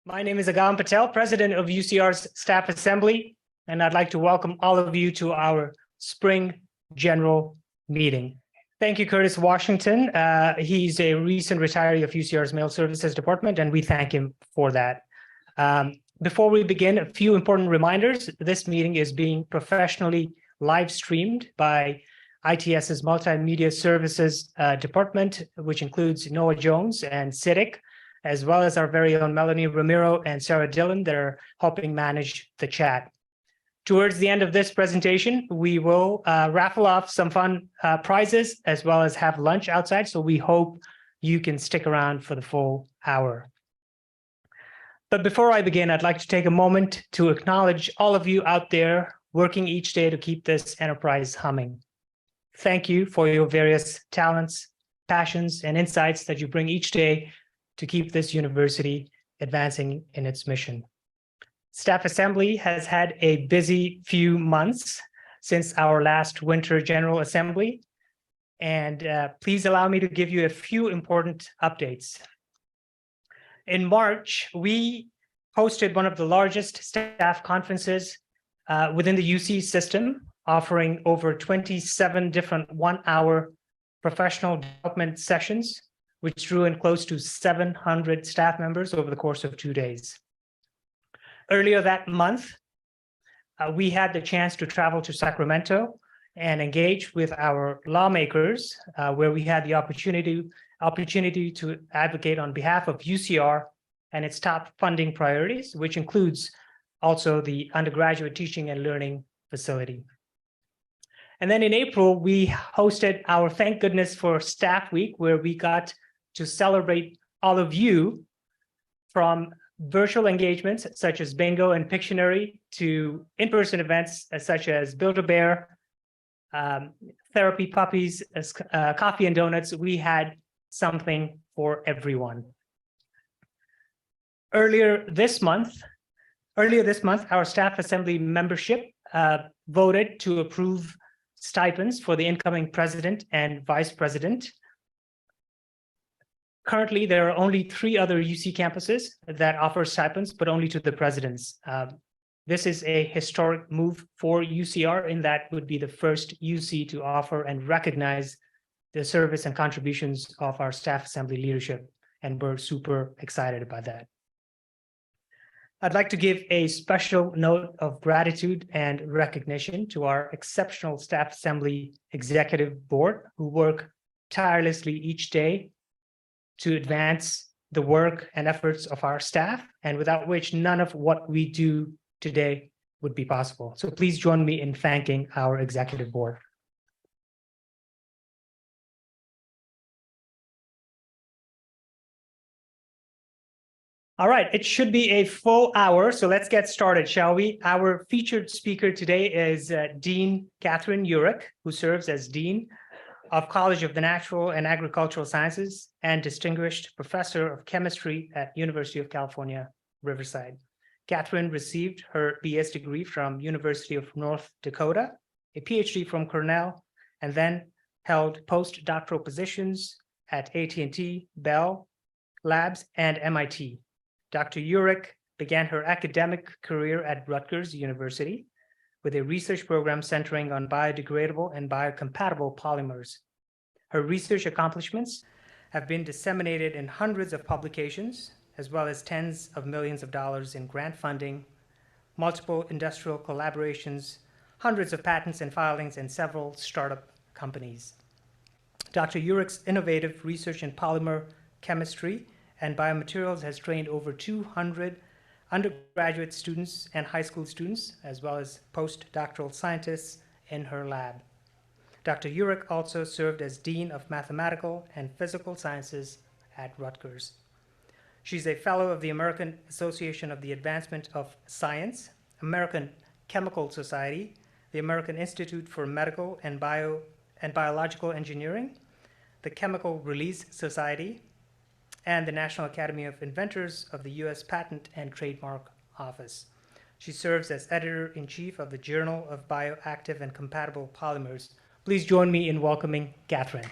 My name is Agam Patel, President of UCR's Staff Assembly, and I'd like to welcome all of you to our Spring General Meeting. Thank you, Curtis Washington. He's a recent retiree of UCR's Mail Services Department, and we thank him for that. Before we begin, a few important reminders. This meeting is being professionally live streamed by ITS's Multimedia Services Department, which includes Noah Jones and Siddiq, as well as our very own Melanie Ramiro and Sarah Dillon that are helping manage the chat. Towards the end of this presentation, we will raffle off some fun prizes as well as have lunch outside. So we hope you can stick around for the full hour. But before I begin, I'd like to take a moment to acknowledge all of you out there working each day to keep this enterprise humming. Thank you for your various talents, passions, and insights that you bring each day to keep this university advancing in its mission. Staff Assembly has had a busy few months since our last Winter General Assembly, and please allow me to give you a few important updates. In March, we hosted one of the largest staff conferences within the UC system, offering over 27 different one-hour professional development sessions, which drew in close to 700 staff members over the course of 2 days. Earlier that month, we had the chance to travel to Sacramento and engage with our lawmakers, where we had the opportunity to advocate on behalf of UCR and its top funding priorities, which includes also the undergraduate teaching and learning facility. And then in April, we hosted our Thank Goodness for Staff Week, where we got to celebrate all of you, from virtual engagements such as Bingo and Pictionary to in-person events such as Build-A-Bear, Therapy Puppies, Coffee and Donuts. We had something for everyone. Earlier this month, our Staff Assembly membership voted to approve stipends for the incoming president and vice president. Currently, there are only 3 other UC campuses that offer stipends, but only to the presidents. This is a historic move for UCR, in that would be the first UC to offer and recognize the service and contributions of our Staff Assembly leadership, and we're super excited about that. I'd like to give a special note of gratitude and recognition to our exceptional Staff Assembly Executive Board, who work tirelessly each day to advance the work and efforts of our staff, and without which none of what we do today would be possible. So please join me in thanking our Executive Board. All right, it should be a full hour, so let's get started, shall we? Our featured speaker today is Dean Kathryn Uhrich, who serves as Dean of College of the Natural and Agricultural Sciences and Distinguished Professor of Chemistry at University of California, Riverside. Kathryn received her BS degree from University of North Dakota, a PhD from Cornell, and then held postdoctoral positions at AT&T, Bell Labs, and MIT. Dr. Uhrich began her academic career at Rutgers University with a research program centering on biodegradable and biocompatible polymers. Her research accomplishments have been disseminated in hundreds of publications, as well as tens of millions of dollars in grant funding, multiple industrial collaborations, hundreds of patents and filings, and several startup companies. Dr. Uhrich's innovative research in polymer chemistry and biomaterials has trained over 200 undergraduate students and high school students, as well as postdoctoral scientists in her lab. Dr. Uhrich also served as Dean of Mathematical and Physical Sciences at Rutgers. She's a fellow of the American Association of the Advancement of Science, American Chemical Society, the American Institute for Medical and Biological Engineering, the Chemical Release Society, and the National Academy of Inventors of the U.S. Patent and Trademark Office. She serves as editor-in-chief of the Journal of Bioactive and Compatible Polymers. Please join me in welcoming Kathryn.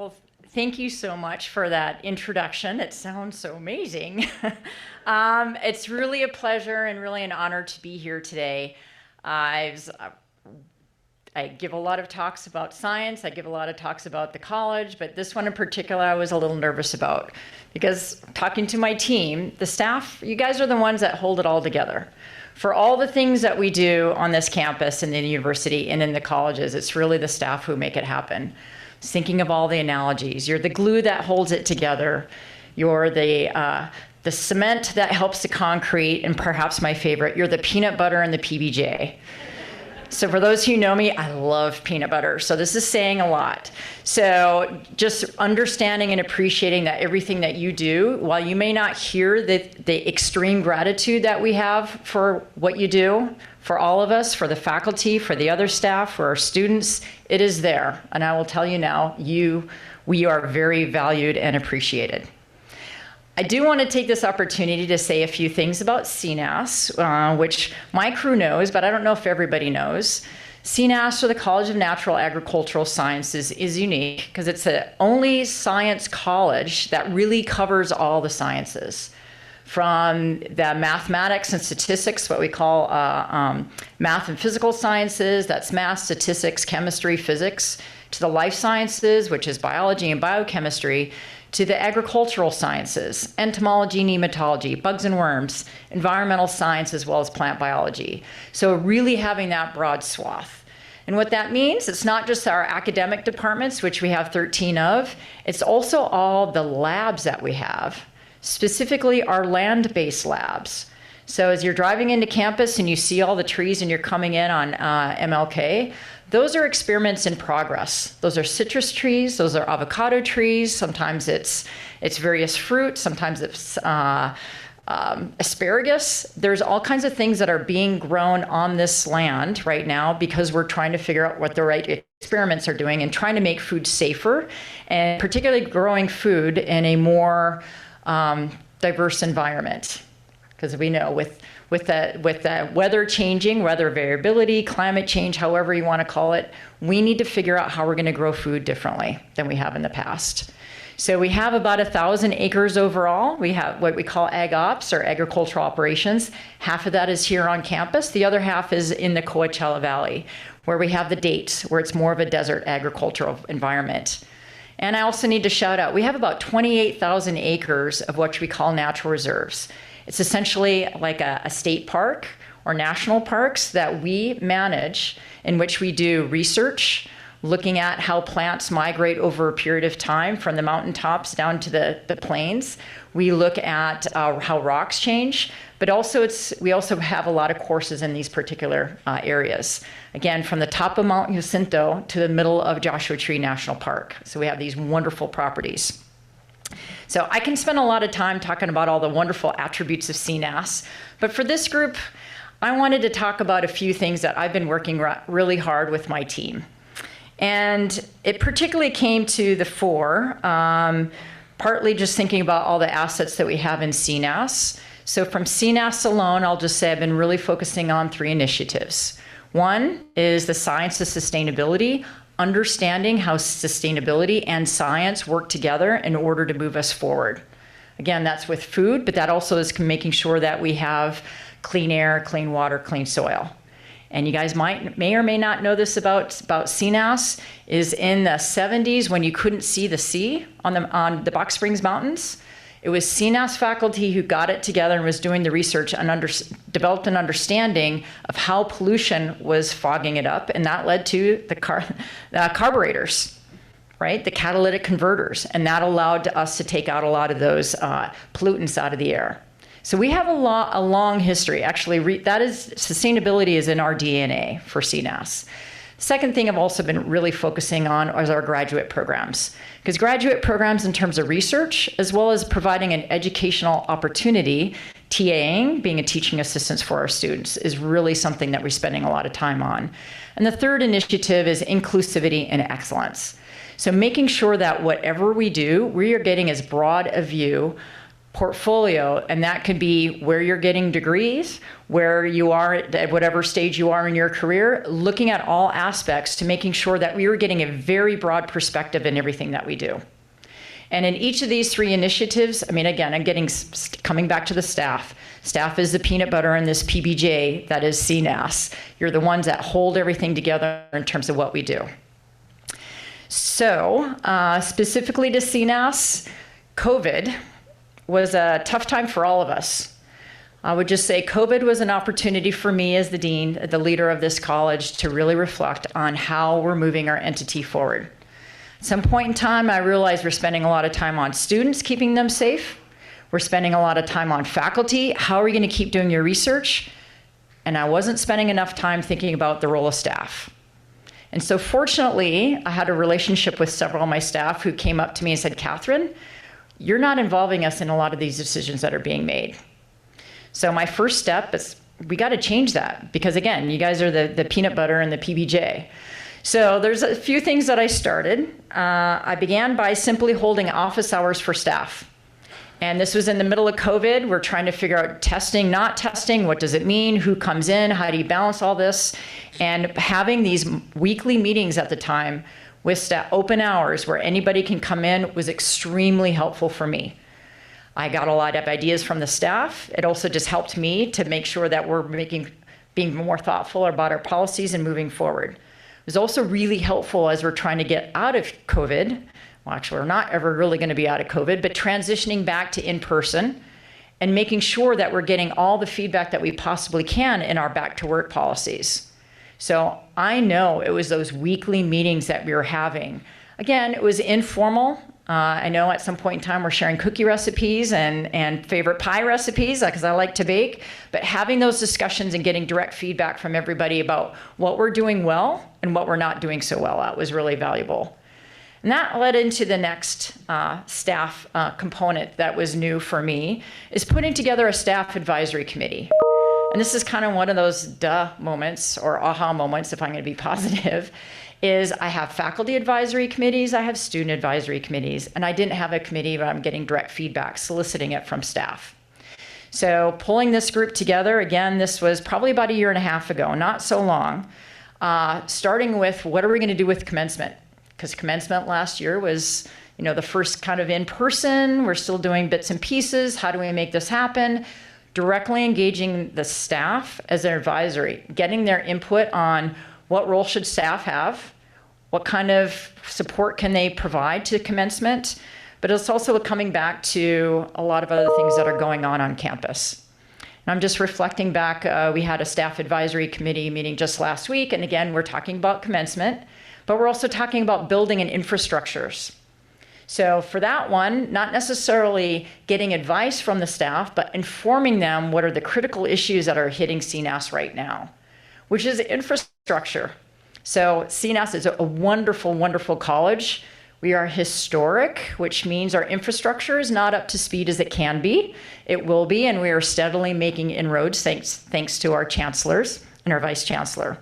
Well, thank you so much for that introduction. It sounds so amazing. It's really a pleasure and really an honor to be here today. I give a lot of talks about science. I give a lot of talks about the college, but this one in particular I was a little nervous about because talking to my team, the staff, you guys are the ones that hold it all together. For all the things that we do on this campus and in the university and in the colleges, it's really the staff who make it happen. Thinking of all the analogies. You're the glue that holds it together. You're the cement that helps the concrete, and perhaps my favorite, you're the peanut butter and the PBJ. So for those who know me, I love peanut butter. So this is saying a lot. So just understanding and appreciating that everything that you do, while you may not hear the extreme gratitude that we have for what you do, for all of us, for the faculty, for the other staff, for our students, it is there. And I will tell you now, we are very valued and appreciated. I do want to take this opportunity to say a few things about CNAS, which my crew knows, but I don't know if everybody knows. CNAS, or the College of Natural Agricultural Sciences, is unique because it's the only science college that really covers all the sciences. From the mathematics and statistics, what we call math and physical sciences, that's math, statistics, chemistry, physics, to the life sciences, which is biology and biochemistry, to the agricultural sciences, entomology, nematology, bugs and worms, environmental science, as well as plant biology. So really having that broad swath. And what that means, it's not just our academic departments, which we have 13 of, it's also all the labs that we have, specifically our land-based labs. So as you're driving into campus and you see all the trees and you're coming in on MLK, those are experiments in progress. Those are citrus trees, those are avocado trees, sometimes it's various fruit, sometimes it's asparagus. There's all kinds of things that are being grown on this land right now because we're trying to figure out what the right experiments are doing and trying to make food safer, and particularly growing food in a more diverse environment. Because we know with the weather changing, weather variability, climate change, however you want to call it, we need to figure out how we're going to grow food differently than we have in the past. So we have about 1,000 acres overall. We have what we call ag ops, or agricultural operations. Half of that is here on campus. The other half is in the Coachella Valley, where we have the dates, where it's more of a desert agricultural environment. And I also need to shout out, we have about 28,000 acres of what we call natural reserves. It's essentially like a state park or national parks that we manage, in which we do research, looking at how plants migrate over a period of time from the mountaintops down to the plains. We look at how rocks change, but also we also have a lot of courses in these particular areas. Again, from the top of Mount Jacinto to the middle of Joshua Tree National Park. So we have these wonderful properties. So I can spend a lot of time talking about all the wonderful attributes of CNAS, but for this group, I wanted to talk about a few things that I've been working really hard with my team. And it particularly came to the fore, partly just thinking about all the assets that we have in CNAS. So from CNAS alone, I'll just say I've been really focusing on 3 initiatives. One is the science of sustainability, understanding how sustainability and science work together in order to move us forward. Again, that's with food, but that also is making sure that we have clean air, clean water, clean soil. And you guys may or may not know this about CNAS, is in the 70s when you couldn't see the sea on the Box Springs Mountains. It was CNAS faculty who got it together and was doing the research and developed an understanding of how pollution was fogging it up, and that led to the carburetors, right? The catalytic converters, and that allowed us to take out a lot of those pollutants out of the air. So we have a long history. Actually, sustainability is in our DNA for CNAS. Second thing I've also been really focusing on is our graduate programs. Because graduate programs in terms of research, as well as providing an educational opportunity, TAing, being a teaching assistant for our students, is really something that we're spending a lot of time on. And the third initiative is inclusivity and excellence. So making sure that whatever we do, we are getting as broad a view portfolio, and that could be where you're getting degrees, where you are at whatever stage you are in your career, looking at all aspects to making sure that we were getting a very broad perspective in everything that we do. And in each of these 3 initiatives, I mean, again, coming back to the staff. Staff is the peanut butter in this PBJ that is CNAS. You're the ones that hold everything together in terms of what we do. So specifically to CNAS, COVID was a tough time for all of us. I would just say COVID was an opportunity for me as the dean, the leader of this college, to really reflect on how we're moving our entity forward. At some point in time, I realized we're spending a lot of time on students, keeping them safe. We're spending a lot of time on faculty. How are we going to keep doing your research? And I wasn't spending enough time thinking about the role of staff. And so fortunately, I had a relationship with several of my staff who came up to me and said, Kathryn, you're not involving us in a lot of these decisions that are being made. So my first step is we got to change that, because again, you guys are the peanut butter and the PBJ. So there's a few things that I started. I began by simply holding office hours for staff. And this was in the middle of COVID. We're trying to figure out testing, not testing, what does it mean, who comes in, how do you balance all this? And having these weekly meetings at the time with staff, open hours where anybody can come in, was extremely helpful for me. I got a lot of ideas from the staff. It also just helped me to make sure that we're being more thoughtful about our policies and moving forward. It was also really helpful as we're trying to get out of COVID. Well, actually, we're not ever really going to be out of COVID, but transitioning back to in-person and making sure that we're getting all the feedback that we possibly can in our back to work policies. So I know it was those weekly meetings that we were having. Again, it was informal. I know at some point in time we're sharing cookie recipes and favorite pie recipes, because I like to bake, but having those discussions and getting direct feedback from everybody about what we're doing well and what we're not doing so well at was really valuable. And that led into the next staff component that was new for me, is putting together a staff advisory committee. And this is kind of one of those duh moments, or aha moments, if I'm going to be positive, is I have faculty advisory committees, I have student advisory committees, and I didn't have a committee, but I'm getting direct feedback, soliciting it from staff. So pulling this group together, again, this was probably about 1.5 years ago, not so long, starting with what are we going to do with commencement? Because commencement last year was, the first kind of in person. We're still doing bits and pieces. How do we make this happen? Directly engaging the staff as an advisory, getting their input on what role should staff have, what kind of support can they provide to commencement, but it's also coming back to a lot of other things that are going on campus. And I'm just reflecting back, we had a staff advisory committee meeting just last week, and again, we're talking about commencement, but we're also talking about building and infrastructures. So for that one, not necessarily getting advice from the staff, but informing them what are the critical issues that are hitting CNAS right now, which is infrastructure. So CNAS is a wonderful, wonderful college. We are historic, which means our infrastructure is not up to speed as it can be. It will be, and we are steadily making inroads thanks to our chancellors and our vice chancellor.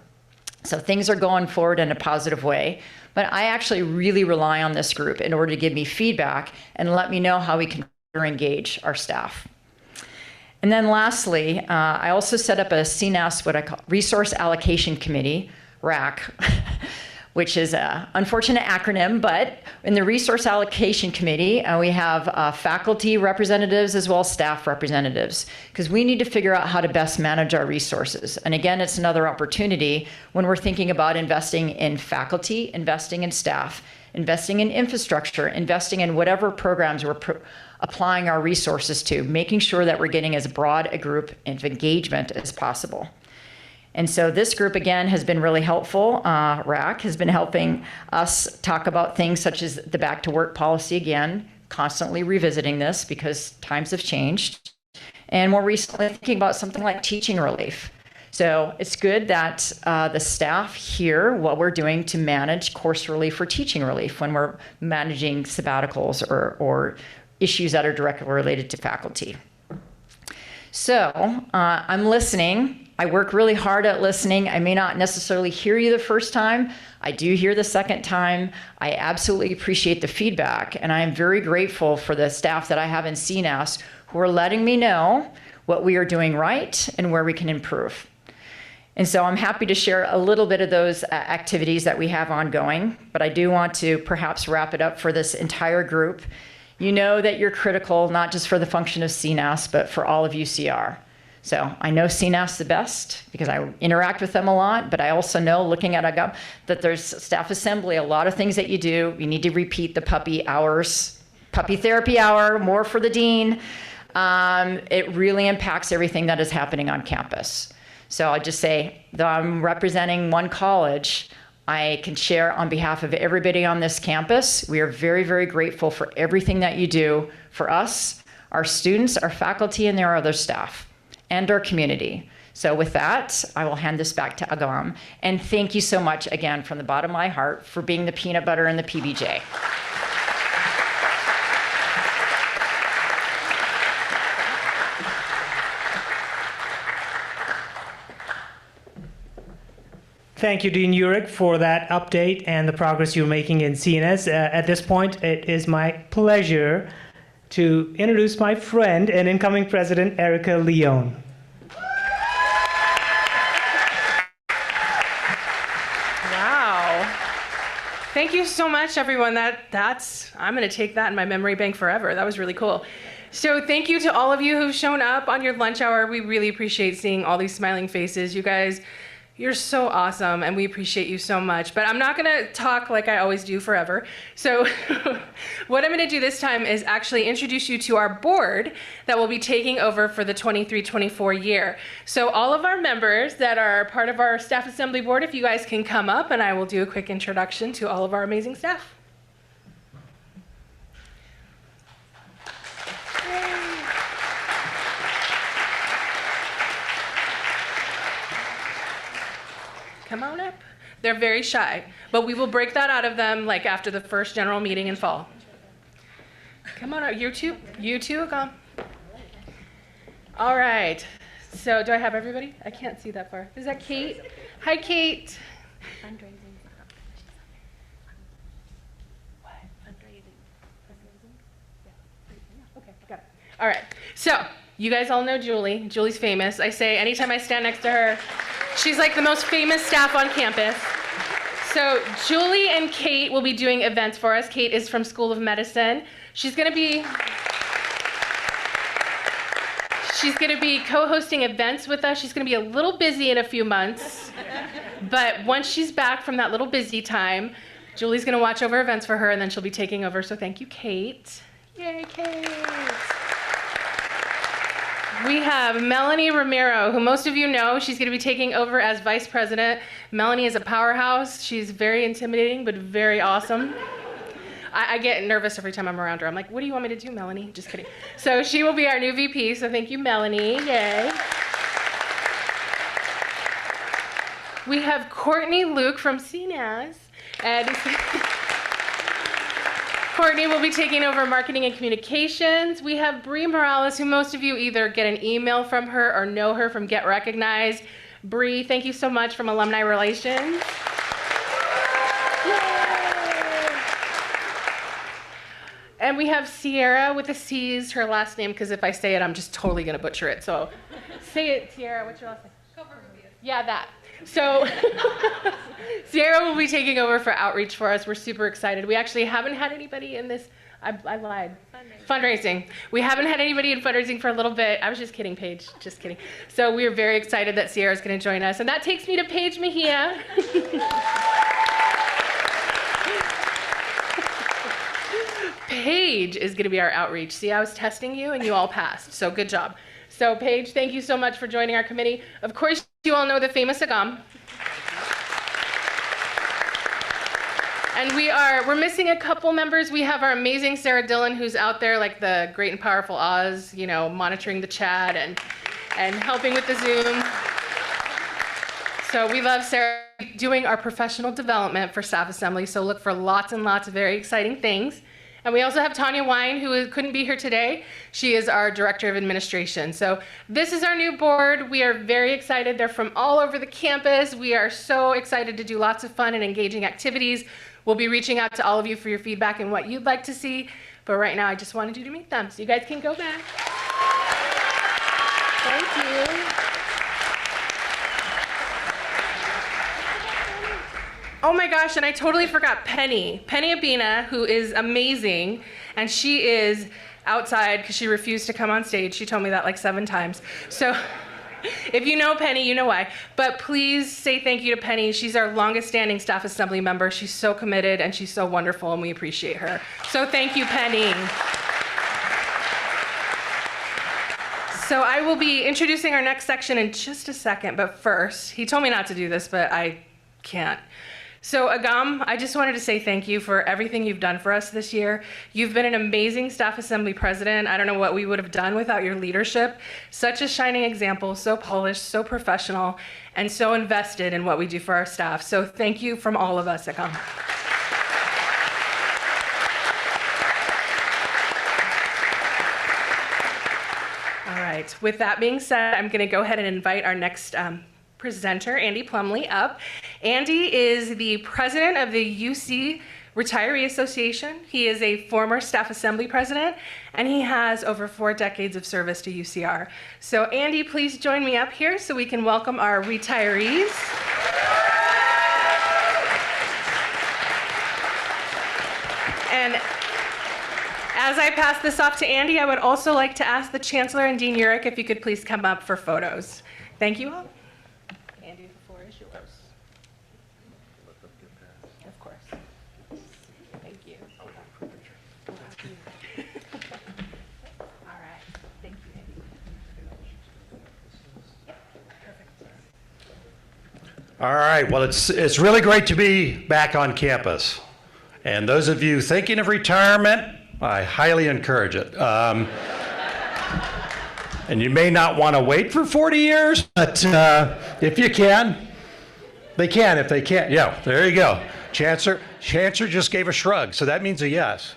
So things are going forward in a positive way. But I actually really rely on this group in order to give me feedback and let me know how we can better engage our staff. And then lastly, I also set up a CNAS, what I call Resource Allocation Committee, RAC, which is an unfortunate acronym, but in the Resource Allocation Committee, we have faculty representatives as well as staff representatives, because we need to figure out how to best manage our resources. And again, it's another opportunity when we're thinking about investing in faculty, investing in staff, investing in infrastructure, investing in whatever programs we're applying our resources to, making sure that we're getting as broad a group of engagement as possible. And so this group, again, has been really helpful. RAC has been helping us talk about things such as the back to work policy, again, constantly revisiting this because times have changed. And more recently, thinking about something like teaching relief. So it's good that the staff hear what we're doing to manage course relief or teaching relief when we're managing sabbaticals or issues that are directly related to faculty. So I'm listening. I work really hard at listening. I may not necessarily hear you the first time. I do hear the second time. I absolutely appreciate the feedback, and I am very grateful for the staff that I have in CNAS who are letting me know what we are doing right and where we can improve. And so I'm happy to share a little bit of those activities that we have ongoing, but I do want to perhaps wrap it up for this entire group. You know that you're critical, not just for the function of CNAS, but for all of UCR. So I know CNAS the best because I interact with them a lot, but I also know, looking at AGUM, that there's staff assembly, a lot of things that you do. You need to repeat the puppy hours, puppy therapy hour, more for the dean. It really impacts everything that is happening on campus. So I'll just say, though I'm representing one college, I can share on behalf of everybody on this campus. We are very, very grateful for everything that you do for us, our students, our faculty, and their other staff, and our community. So with that, I will hand this back to Agam. And thank you so much again from the bottom of my heart for being the peanut butter and the PBJ. Thank you, Dean Uhrich, for that update and the progress you're making in CNS. At this point, it is my pleasure to introduce my friend and incoming president, Erica Leone. Wow. Thank you so much, everyone. I'm going to take that in my memory bank forever. That was really cool. So thank you to all of you who've shown up on your lunch hour. We really appreciate seeing all these smiling faces. You guys, you're so awesome, and we appreciate you so much. But I'm not going to talk like I always do forever. So what I'm going to do this time is actually introduce you to our board that will be taking over for the 23-24 year. So all of our members that are part of our staff assembly board, if you guys can come up, and I will do a quick introduction to all of our amazing staff. Come on up. They're very shy, but we will break that out of them like after the first general meeting in fall. Come on up. You two, come. All right. So do I have everybody? I can't see that far. Is that Kate? Hi, Kate. Fundraising. What? Fundraising. Yeah. Okay, got it. All right. So you guys all know Julie. Julie's famous. I say anytime I stand next to her, she's like the most famous staff on campus. So Julie and Kate will be doing events for us. Kate is from School of Medicine. She's going to be co-hosting events with us. She's going to be a little busy in a few months. But once she's back from that little busy time, Julie's going to watch over events for her, and then she'll be taking over. So thank you, Kate. Yay, Kate. We have Melanie Romero, who most of you know. She's going to be taking over as vice president. Melanie is a powerhouse. She's very intimidating, but very awesome. I get nervous every time I'm around her. I'm like, what do you want me to do, Melanie? Just kidding. So she will be our new VP, so thank you, Melanie. Yay. We have Courtney Luke from CNAS, and Courtney will be taking over marketing and communications. We have Bree Morales, who most of you either get an email from her or know her from Get Recognized. Bree, thank you so much from Alumni Relations. Yay. And we have Sierra with the C's, her last name, because if I say it, I'm just totally going to butcher it. So say it, Sierra. What's your last name? Yeah, that. So Sierra will be taking over for outreach for us. We're super excited. We actually haven't had anybody in this. I lied. Fundraising. We haven't had anybody in fundraising for a little bit. I was just kidding, Paige. Just kidding. So we're very excited that Sierra's going to join us. And that takes me to Paige Mejia. Paige is going to be our outreach. See, I was testing you and you all passed. So good job. So Paige, thank you so much for joining our committee. Of course, you all know the famous Agam. And we're missing a couple members. We have our amazing Sarah Dillon, who's out there like the great and powerful Oz, you know, monitoring the chat and helping with the Zoom. So we love Sarah doing our professional development for staff assembly. So look for lots and lots of very exciting things. And we also have Tanya Wine, who couldn't be here today. She is our Director of Administration. So this is our new board. We are very excited. They're from all over the campus. We are so excited to do lots of fun and engaging activities. We'll be reaching out to all of you for your feedback and what you'd like to see. But right now, I just wanted you to meet them. So you guys can go back. Thank you. Oh my gosh, and I totally forgot Penny Abina, who is amazing, and she is outside because she refused to come on stage. She told me that like 7 times. So if you know Penny, you know why. But please say thank you to Penny. She's our longest standing staff assembly member. She's so committed and she's so wonderful and we appreciate her. So thank you, Penny. So I will be introducing our next section in just a second, but first, he told me not to do this, but I can't. So Agam, I just wanted to say thank you for everything you've done for us this year. You've been an amazing staff assembly president. I don't know what we would have done without your leadership. Such a shining example, so polished, so professional, and so invested in what we do for our staff. So thank you from all of us, Agam. All right, with that being said, I'm gonna go ahead and invite our next presenter, Andy Plumley, up. Andy is the president of the UC Retiree Association. He is a former staff assembly president, and he has over 4 decades of service to UCR. So Andy, please join me up here so we can welcome our retirees. And as I pass this off to Andy, I would also like to ask the Chancellor and Dean Uhrich if you could please come up for photos. Thank you all. Of course. Thank you. All right. Thank you, Andy. All right. Well, it's really great to be back on campus. And those of you thinking of retirement, I highly encourage it. And you may not want to wait for 40 years, but if you can, they can. If they can't, yeah, there you go. Chancellor just gave a shrug, so that means a yes.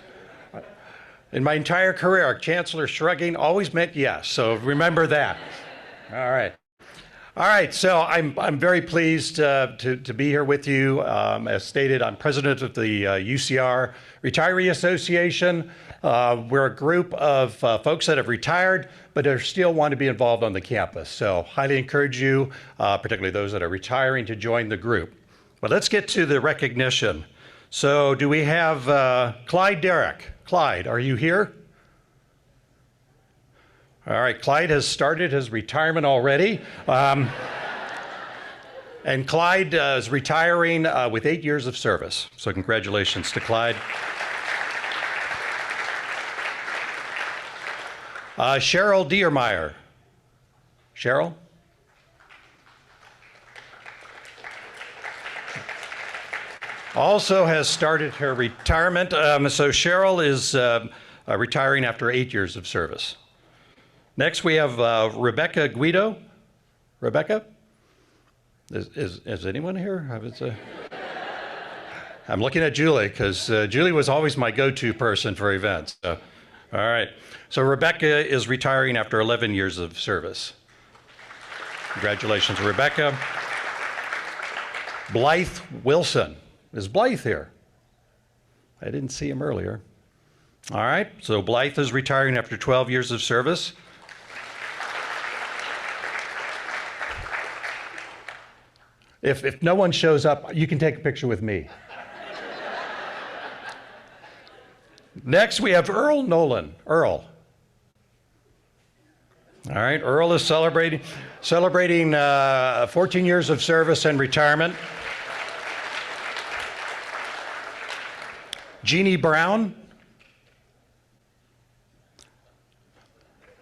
In my entire career, Chancellor shrugging always meant yes, so remember that. All right. All right, so I'm very pleased to be here with you. As stated, I'm president of the UCR Retiree Association. We're a group of folks that have retired, but are still want to be involved on the campus. So highly encourage you, particularly those that are retiring, to join the group. But let's get to the recognition. So do we have Clyde Derrick? Clyde, are you here? All right, Clyde has started his retirement already. And Clyde is retiring with 8 years of service. So congratulations to Clyde. Cheryl Diermeyer. Cheryl? Also has started her retirement. So Cheryl is retiring after 8 years of service. Next, we have Rebecca Guido. Rebecca? Is anyone here? I'm looking at Julie because Julie was always my go-to person for events. So, all right. So Rebecca is retiring after 11 years of service. Congratulations, Rebecca. Blythe Wilson. Is Blythe here? I didn't see him earlier. All right. So Blythe is retiring after 12 years of service. If no one shows up, you can take a picture with me. Next, we have Earl Nolan. Earl. All right, Earl is celebrating 14 years of service and retirement. Jeannie Brown.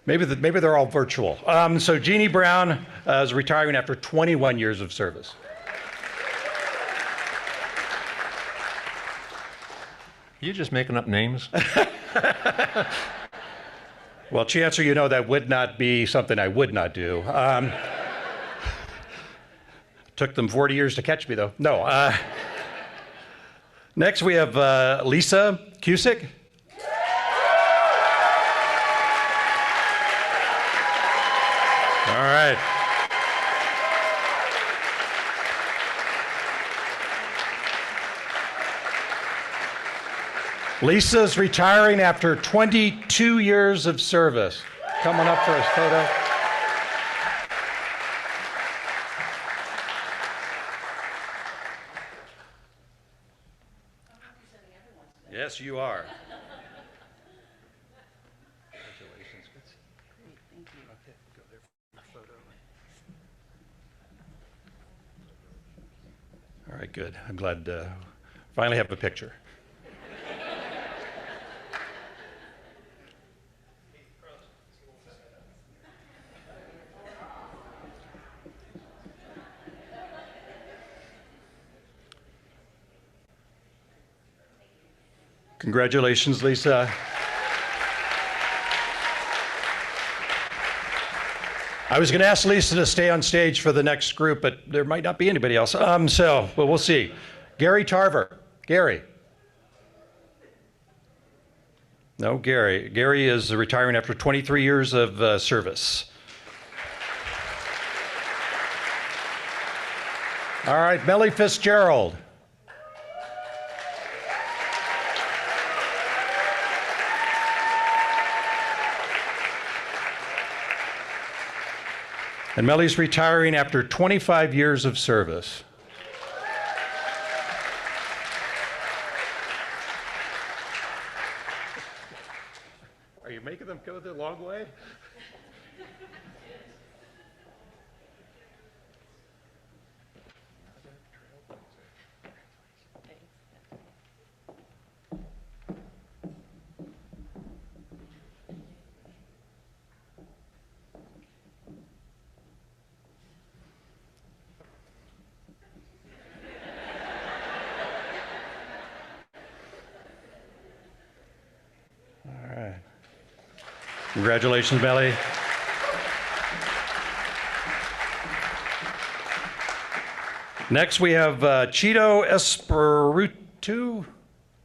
Maybe they're all virtual. So Jeannie Brown is retiring after 21 years of service. You just making up names? Well, Chancellor, you know that would not be something I would not do. Took them 40 years to catch me, though. No. Next, we have Lisa Cusick. Lisa's retiring after 22 years of service. Coming up for his photo. Yes, you are. Congratulations. Great, thank you. Okay, go there for the photo. All right, good. I'm glad to finally have a picture. Congratulations, Lisa. I was going to ask Lisa to stay on stage for the next group, but there might not be anybody else. But we'll see. Gary Tarver. Gary. No, Gary. Gary is retiring after 23 years of service. All right, Melly Fitzgerald. And Melly's retiring after 25 years of service. Are you making them go the long way? Congratulations, Melly. Next, we have Chito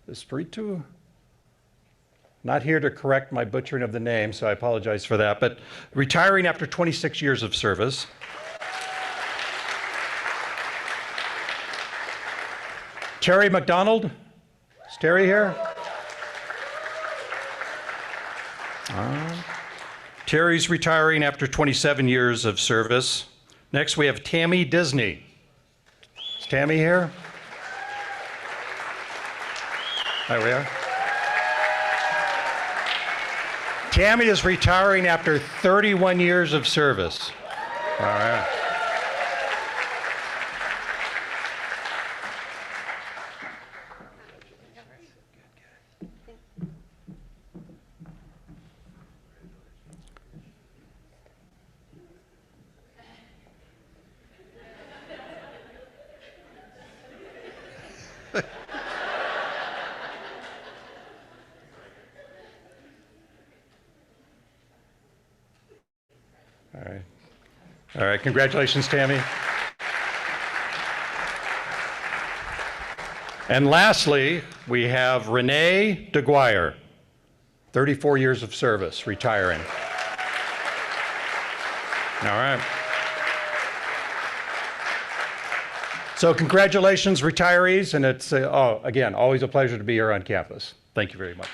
Espiritu. Not here to correct my butchering of the name, so I apologize for that, but retiring after 26 years of service. Terry McDonald. Is Terry here? Terry's retiring after 27 years of service. Next, we have Tammy Disney. Is Tammy here? There we are. Tammy is retiring after 31 years of service. All right. All right, congratulations, Tammy. And lastly, we have Renee DeGuire, 34 years of service, retiring. All right. So congratulations, retirees, and it's, again, always a pleasure to be here on campus. Thank you very much.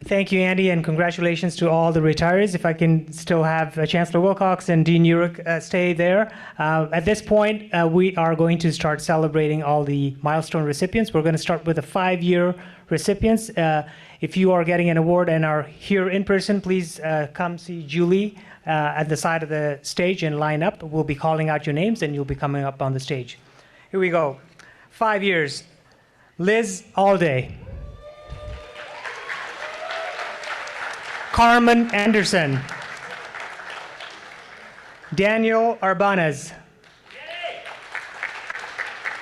Thank you, Andy, and congratulations to all the retirees. If I can still have Chancellor Wilcox and Dean Uhrich stay there. At this point, we are going to start celebrating all the milestone recipients. We're going to start with the 5-year recipients. If you are getting an award and are here in person, please come see Julie at the side of the stage and line up. We'll be calling out your names and you'll be coming up on the stage. Here we go. 5 years. Liz Alday. Carmen Anderson. Daniel Arbanez.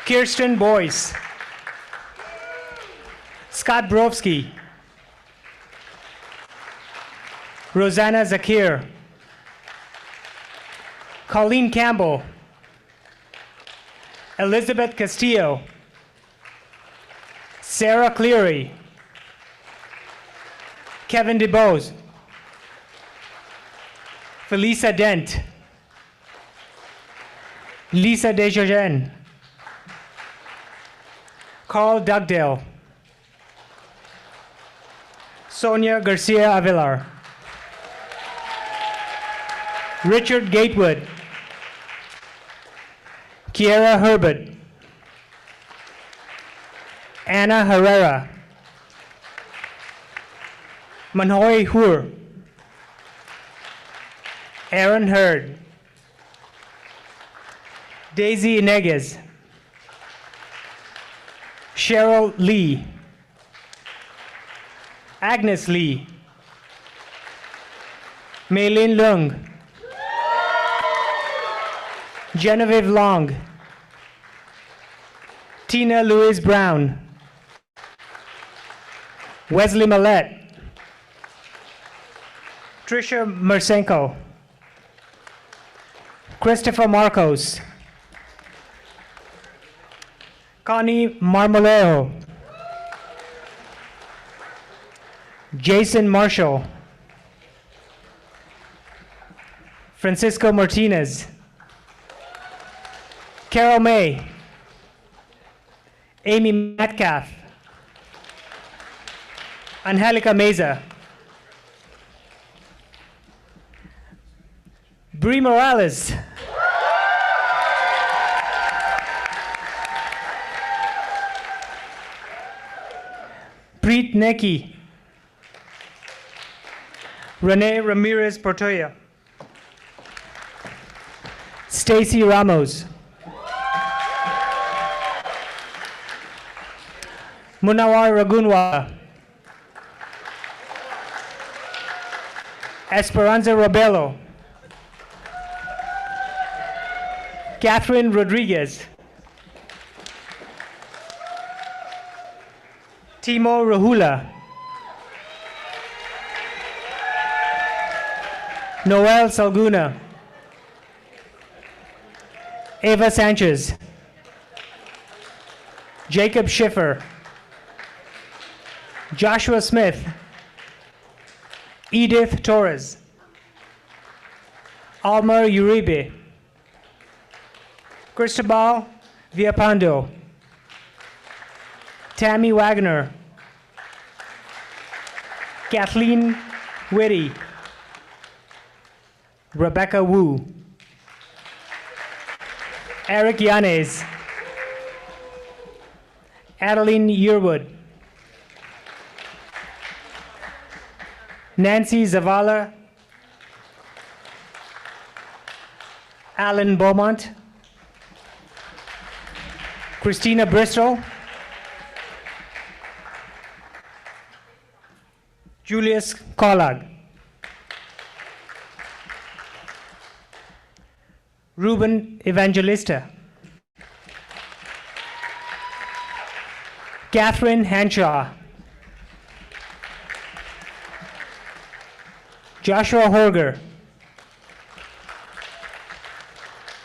Kirsten Boyce. Scott Brovsky. Rosanna Zakir. Colleen Campbell. Elizabeth Castillo. Sarah Cleary. Kevin DeBose. Felisa Dent. Lisa Desjardins, Carl Dugdale, Sonia Garcia Avilar, Richard Gatewood, Kiera Herbert, Anna Herrera, Manhoy Hur, Aaron Hurd, Daisy Ineguez, Cheryl Lee, Agnes Lee, Maylin Lung, Genevieve Long, Tina Louise Brown, Wesley Millette, Trisha Mersenko, Christopher Marcos, Connie Marmolejo, Jason Marshall, Francisco Martinez, Carol May, Amy Metcalf, Angelica Meza, Bree Morales, Preet Neki, Rene Ramirez Portoya, Stacy Ramos, Munawar Ragunwa, Esperanza Robelo, Kathryn Rodriguez, Timo Rahula, Noel Salguna, Eva Sanchez, Jacob Schiffer, Joshua Smith, Edith Torres, Alma Uribe, Cristobal Villapando, Tammy Wagner, Kathleen Whitty, Rebecca Wu, Eric Yanes, Adeline Yearwood, Nancy Zavala, Alan Beaumont, Christina Bristol, Julius Collag, Ruben Evangelista, Catherine Henshaw, Joshua Horger,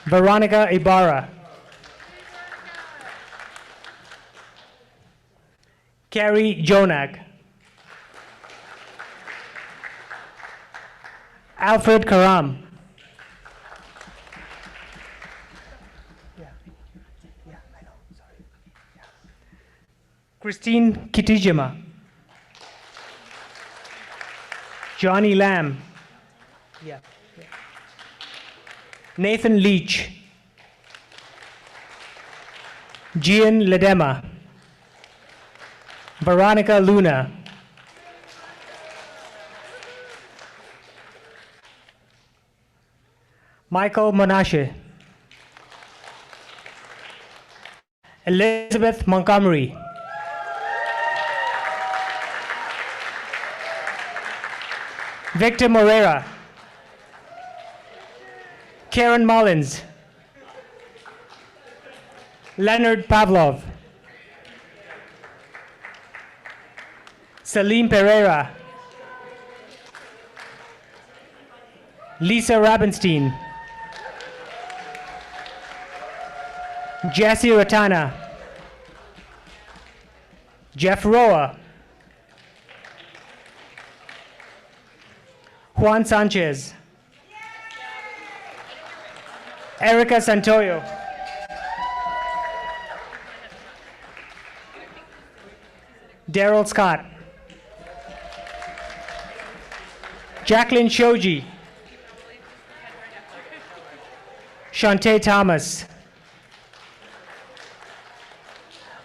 Veronica Ibarra, Carrie Jonak, Alfred Karam, Christine Kitijima, Johnny Lamb, Nathan Leach, Gian Ledema, Veronica Luna, Michael Monashe, Elizabeth Montgomery, Victor Moreira, Karen Mullins, Leonard Pavlov, Salim Pereira, Lisa Rabenstein, Jesse Ratana, Jeff Roa, Juan Sanchez, Erica Santoyo. Daryl Scott. Jacqueline Shoji. Shantae Thomas.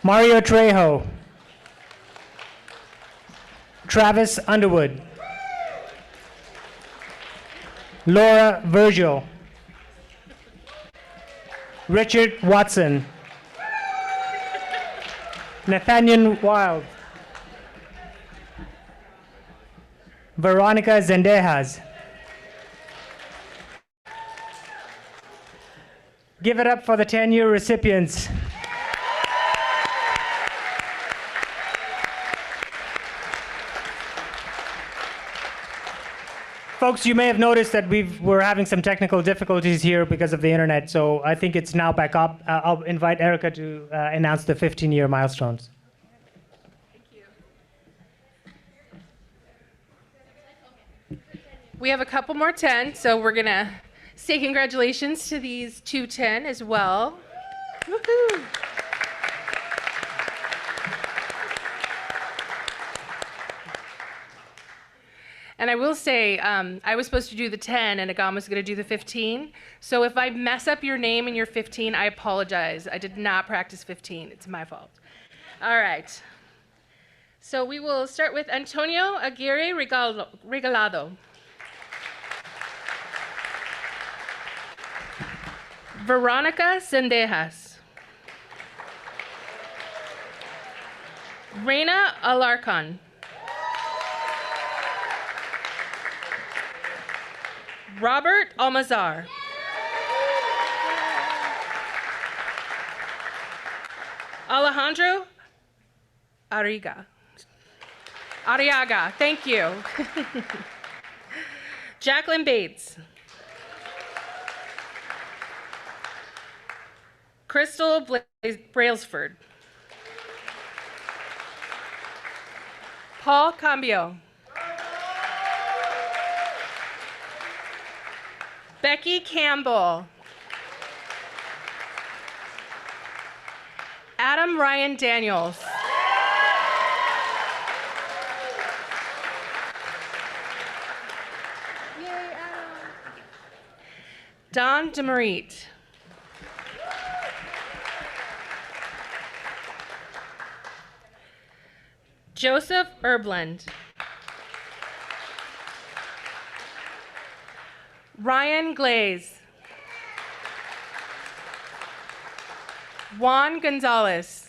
Mario Trejo. Travis Underwood. Laura Virgil. Richard Watson. Nathaniel Wild. Veronica Zendejas. Give it up for the 10-year recipients. Folks, you may have noticed that we're having some technical difficulties here because of the internet, so I think it's now back up. I'll invite Erica to announce the 15-year milestones. We have a couple more 10, so we're gonna say congratulations to these two 10 as well. Woohoo! And I will say, I was supposed to do the 10 and Agam was gonna do the 15. So if I mess up your name and your 15, I apologize. I did not practice 15, it's my fault. All right. So we will start with Antonio Aguirre Regalado. Veronica Zendejas. Reina Alarcon. Robert Almazar. Alejandro Arriaga, thank you. Jacqueline Bates. Crystal Brailsford. Paul Cambio. Becky Campbell. Adam Ryan Daniels. Yay, Adam. Don DeMarite. Joseph Erbland. Ryan Glaze. Juan Gonzalez.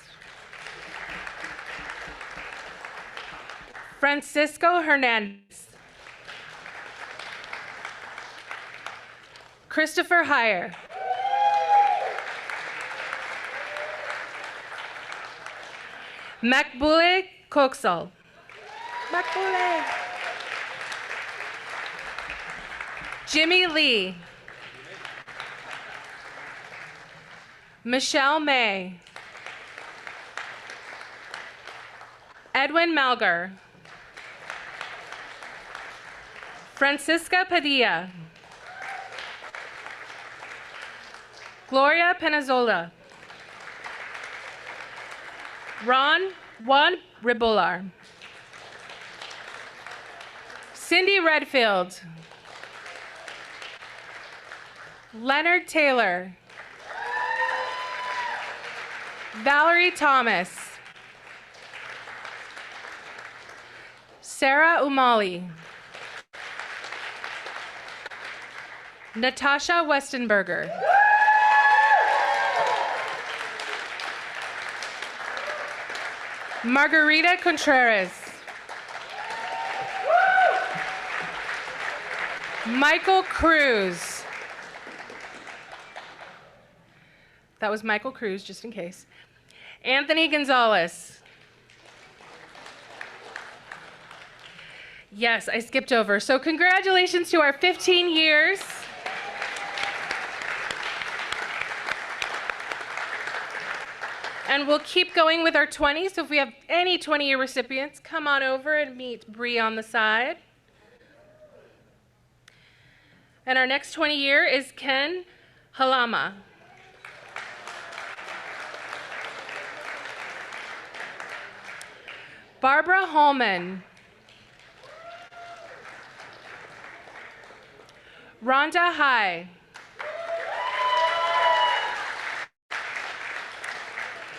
Francisco Hernandez. Christopher Heyer. Makbule Koksal. Makbule. Jimmy Lee. Michelle May. Edwin Malgar. Francisca Padilla. Gloria Penazola. Juan Ribolar. Cindy Redfield. Leonard Taylor. Valerie Thomas. Sarah Umali. Natasha Westenberger. Margarita Contreras. Michael Cruz. That was Michael Cruz, just in case. Anthony Gonzalez. Yes, I skipped over. So congratulations to our 15 years. And we'll keep going with our 20. So if we have any 20-year recipients, come on over and meet Bree on the side. And our next 20-year is Ken Halama. Barbara Holman. Rhonda High.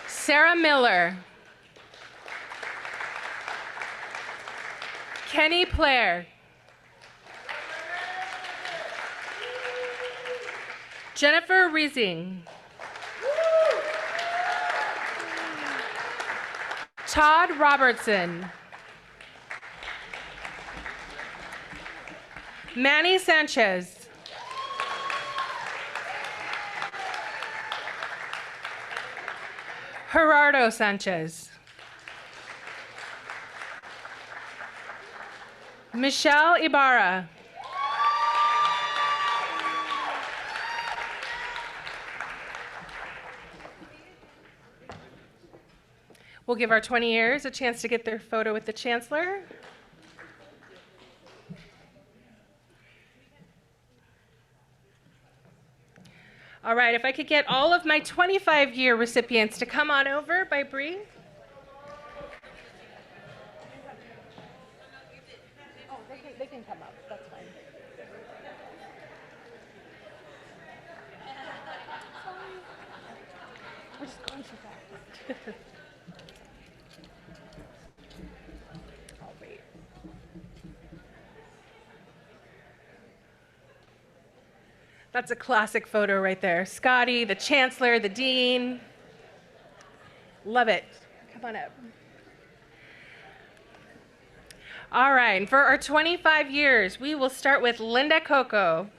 Sarah Miller. Kenny Plair. Jennifer Rising. Todd Robertson. Manny Sanchez. Gerardo Sanchez. Michelle Ibarra. We'll give our 20 years a chance to get their photo with the Chancellor. All right, if I could get all of my 25-year recipients to come on over by Bree. Oh, they can come up, that's fine. We're just going too fast. I'll wait. That's a classic photo right there. Scotty, the Chancellor, the Dean. Love it. Come on up. All right, and for our 25 years, we will start with Linda Coco.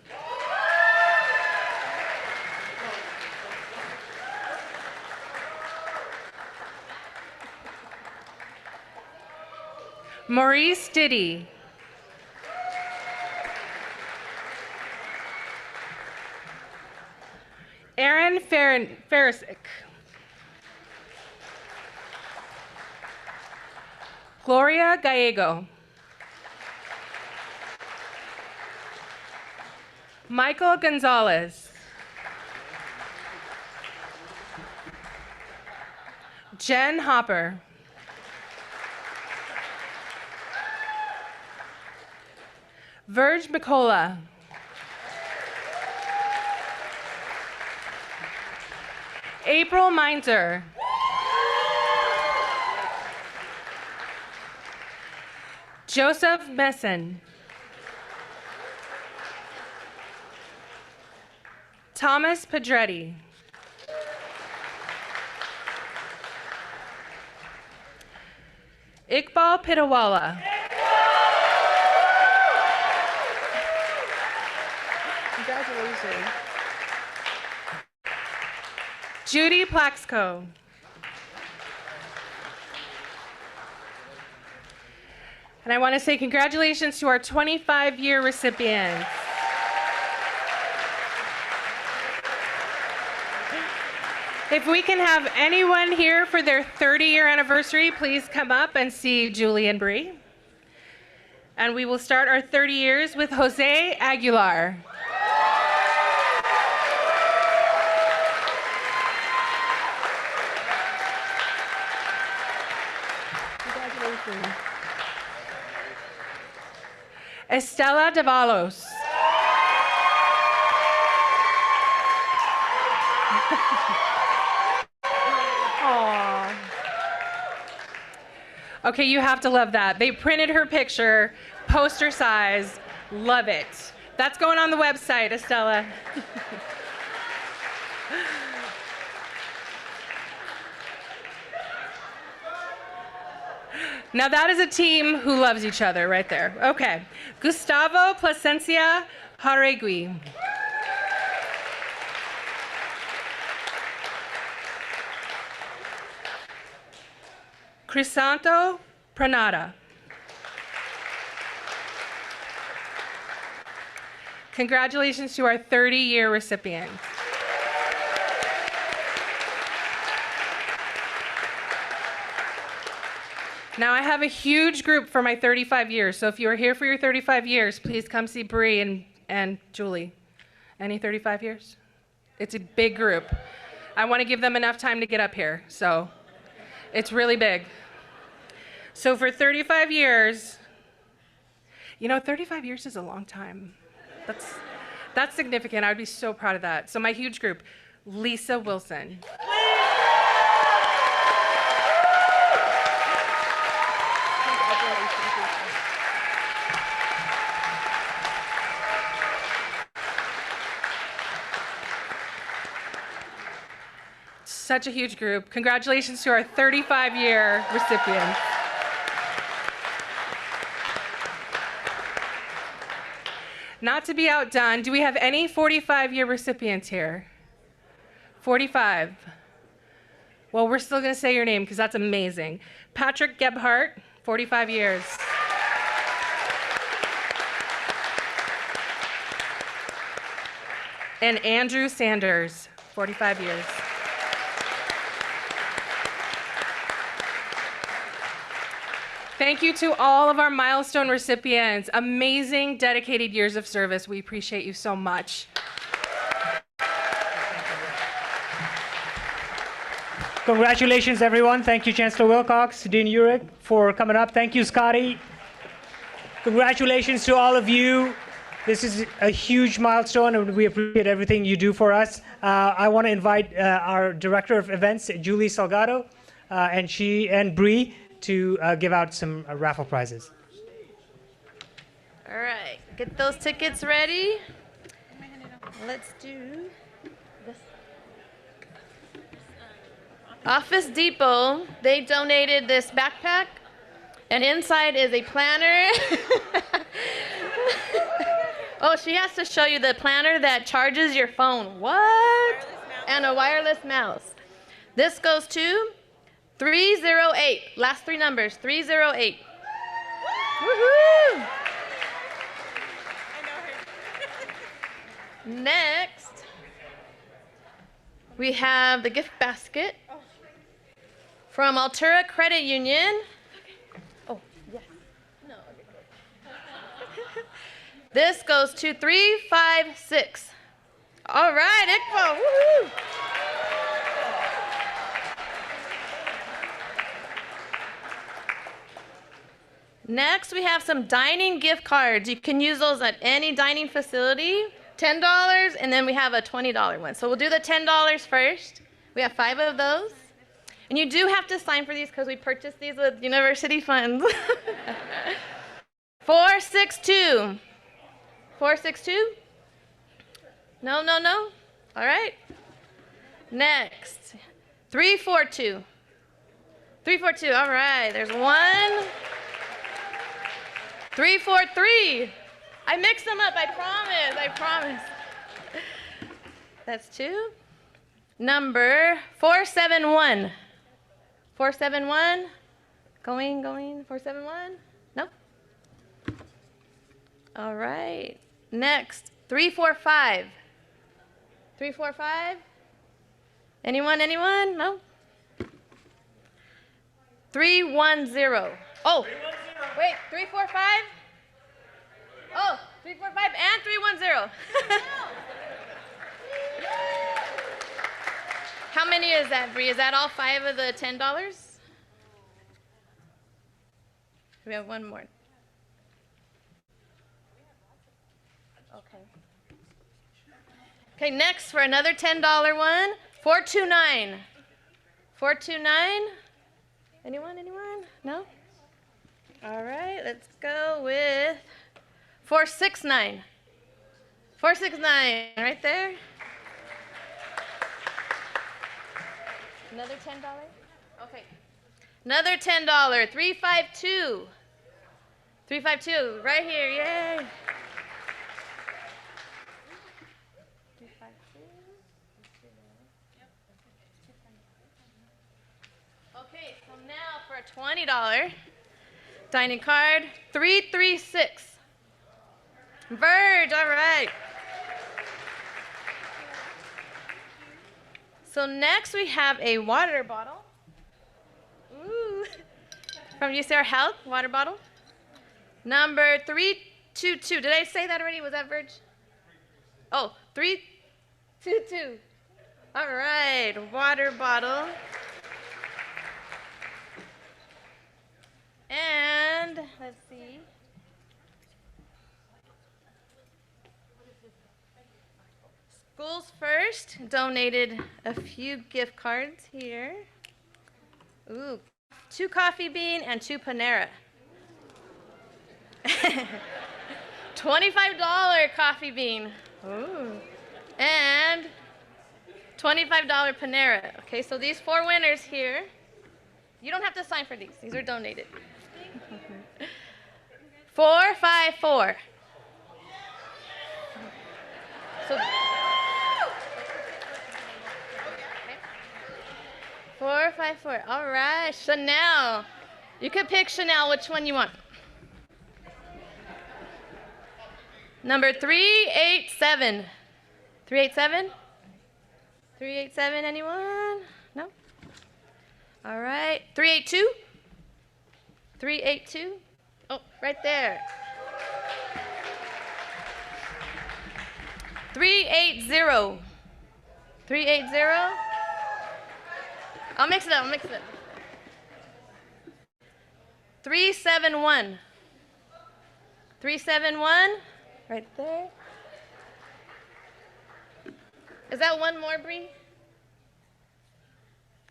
Maurice Diddy. Aaron Farisic. Gloria Gallego. Michael Gonzalez. Jen Hopper. Verge Mikola. April Meinzer. Joseph Messon. Thomas Pedretti. Iqbal Pitawala. Congratulations. Judy Plaxco. And I want to say congratulations to our 25-year recipients. If we can have anyone here for their 30-year anniversary, please come up and see Julie and Bree. And we will start our 30 years with Jose Aguilar. Congratulations. Estela Davalos. Aww. Okay, you have to love that. They printed her picture, poster size. Love it. That's going on the website, Estela. Now that is a team who loves each other right there. Okay. Gustavo Plasencia Jaregui. Crisanto Pranada. Congratulations to our 30-year recipients. Now I have a huge group for my 35 years, so if you are here for your 35 years, please come see Bree and Julie. Any 35 years? It's a big group. I want to give them enough time to get up here. So it's really big. So for 35 years, 35 years is a long time. That's significant. I would be so proud of that. So my huge group, Lisa Wilson. Such a huge group. Congratulations to our 35-year recipients. Not to be outdone, do we have any 45-year recipients here? 45. Well, we're still going to say your name because that's amazing. Patrick Gebhardt, 45 years. And Andrew Sanders, 45 years. Thank you to all of our milestone recipients. Amazing, dedicated years of service. We appreciate you so much. Congratulations, everyone. Thank you, Chancellor Wilcox, Dean Uhrich, for coming up. Thank you, Scotty. Congratulations to all of you. This is a huge milestone, and we appreciate everything you do for us. I want to invite our Director of Events, Julie Salgado, and Bree, to give out some raffle prizes. All right, get those tickets ready. Let's do this. Office Depot, they donated this backpack, and inside is a planner. Oh, she has to show you the planner that charges your phone. What? And a wireless mouse. This goes to 308. Last three numbers, 308. Woohoo! Next, we have the gift basket from Altura Credit Union. Oh, yes. No. This goes to 356. All right, ICFO. Woohoo! Next, we have some dining gift cards. You can use those at any dining facility. $10, and then we have a $20 one. So we'll do the $10 first. We have 5 of those. And you do have to sign for these because we purchased these with university funds. 462. 462? No. All right. Next, 342. 342. All right. There's 1. 343. I mixed them up. I promise. That's 2. Number 471. 471. Going. 471. Nope. All right. Next, 345. 345. Anyone? No? 310. Oh, wait, 345? Oh, 345 and 310. How many is that, Bree? Is that all 5 of the $10? We have one more. Okay, next for another $10 one, 429. 429. Anyone? No? All right, let's go with 469. 469, right there. Another $10? Okay. Another $10, 352. 352, right here, yay. 352. Okay, so now for a $20 dining card, 336. Verge, all right. So next we have a water bottle. Ooh. From UCR Health, water bottle. Number 322. Did I say that already? Was that Verge? Oh, 322. All right, water bottle. And let's see. Schools First donated a few gift cards here. Ooh, 2 Coffee Bean and 2 Panera. $25 Coffee Bean. Ooh. And $25 Panera. Okay, so these 4 winners here. You don't have to sign for these. These are donated. 454. So 454. All right, Chanel. You could pick Chanel, which one you want. Number 387. 387? 387, anyone? No? All right. 382? 382? Oh, right there. 380. 380? I'll mix it up, 371. 371? Right there. Is that one more, Bree?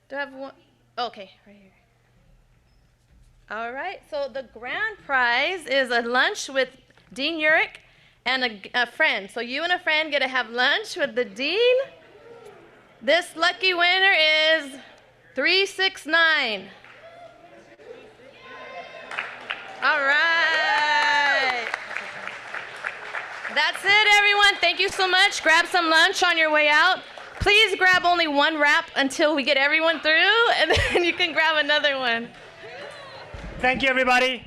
Do I have one? Okay, right here. All right, so the grand prize is a lunch with Dean Uhrich and a friend. So you and a friend get to have lunch with the dean. This lucky winner is 369. All right. That's it, everyone. Thank you so much. Grab some lunch on your way out. Please grab only one wrap until we get everyone through, and then you can grab another one. Thank you, everybody.